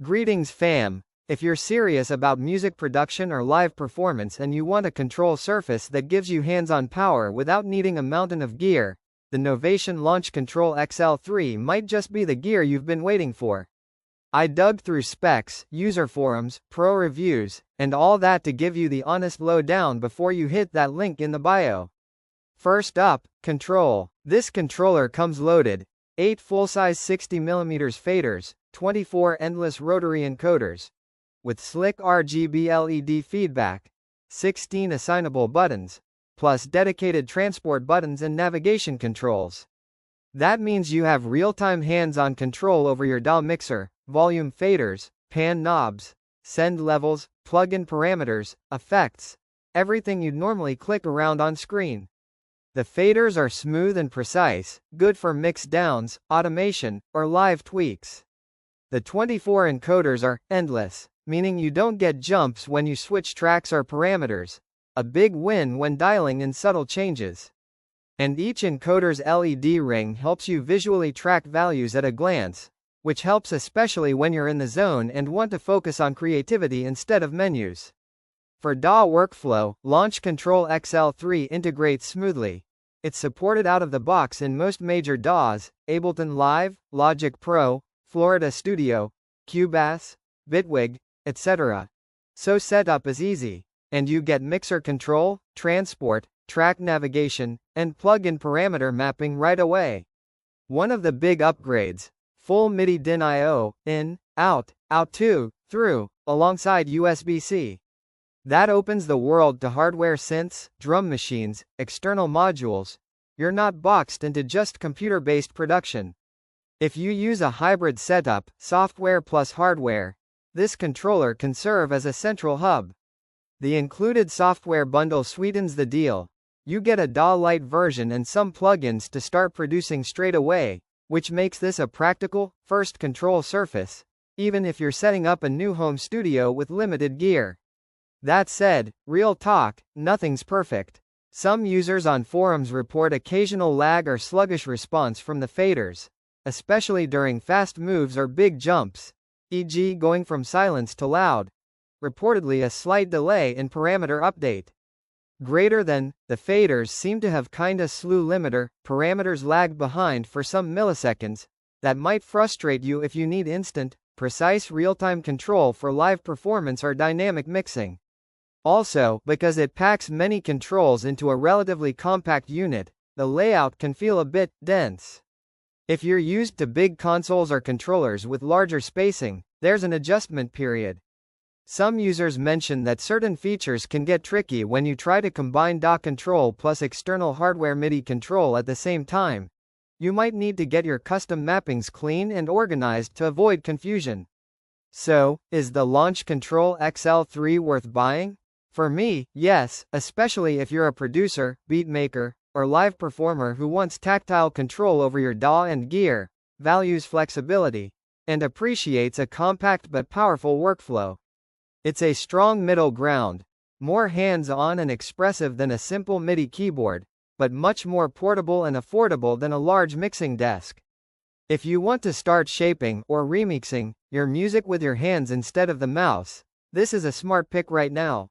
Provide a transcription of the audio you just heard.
Greetings fam! If you're serious about music production or live performance and you want a control surface that gives you hands-on power without needing a mountain of gear, the Novation Launch Control XL3 might just be the gear you've been waiting for. I dug through specs, user forums, pro reviews, and all that to give you the honest lowdown before you hit that link in the bio. First up, control. This controller comes loaded. 8 full-size 60mm faders, 24 endless rotary encoders. With slick RGB LED feedback, 16 assignable buttons, plus dedicated transport buttons and navigation controls. That means you have real-time hands-on control over your DAW mixer, volume faders, pan knobs, send levels, plug-in parameters, effects, everything you'd normally click around on screen. The faders are smooth and precise, good for mix downs, automation, or live tweaks. The 24 encoders are endless, meaning you don't get jumps when you switch tracks or parameters, a big win when dialing in subtle changes. And each encoder's LED ring helps you visually track values at a glance, which helps especially when you're in the zone and want to focus on creativity instead of menus. For DAW workflow, Launch Control XL3 integrates smoothly. It's supported out of the box in most major DAWs, Ableton Live, Logic Pro, Florida Studio, Cubase, Bitwig, etc. So setup is easy, and you get mixer control, transport, track navigation, and plug-in parameter mapping right away. One of the big upgrades, full MIDI I/O, in, out, out to, through, alongside USB-C. That opens the world to hardware synths, drum machines, external modules. You're not boxed into just computer-based production. If you use a hybrid setup, software plus hardware, this controller can serve as a central hub. The included software bundle sweetens the deal. You get a DAW Lite version and some plugins to start producing straight away, which makes this a practical, first control surface, even if you're setting up a new home studio with limited gear. That said, real talk, nothing's perfect. Some users on forums report occasional lag or sluggish response from the faders, especially during fast moves or big jumps, e.g. going from silence to loud. Reportedly a slight delay in parameter update. Greater than, the faders seem to have kinda slew limiter, parameters lag behind for some milliseconds. That might frustrate you if you need instant, precise real-time control for live performance or dynamic mixing. Also, because it packs many controls into a relatively compact unit, the layout can feel a bit dense. If you're used to big consoles or controllers with larger spacing, there's an adjustment period. Some users mention that certain features can get tricky when you try to combine DAW control plus external hardware MIDI control at the same time. You might need to get your custom mappings clean and organized to avoid confusion. So, is the Launch Control XL3 worth buying? For me, yes, especially if you're a producer, beatmaker, or live performer who wants tactile control over your DAW and gear, values flexibility, and appreciates a compact but powerful workflow. It's a strong middle ground, more hands-on and expressive than a simple MIDI keyboard, but much more portable and affordable than a large mixing desk. If you want to start shaping or remixing your music with your hands instead of the mouse, this is a smart pick right now.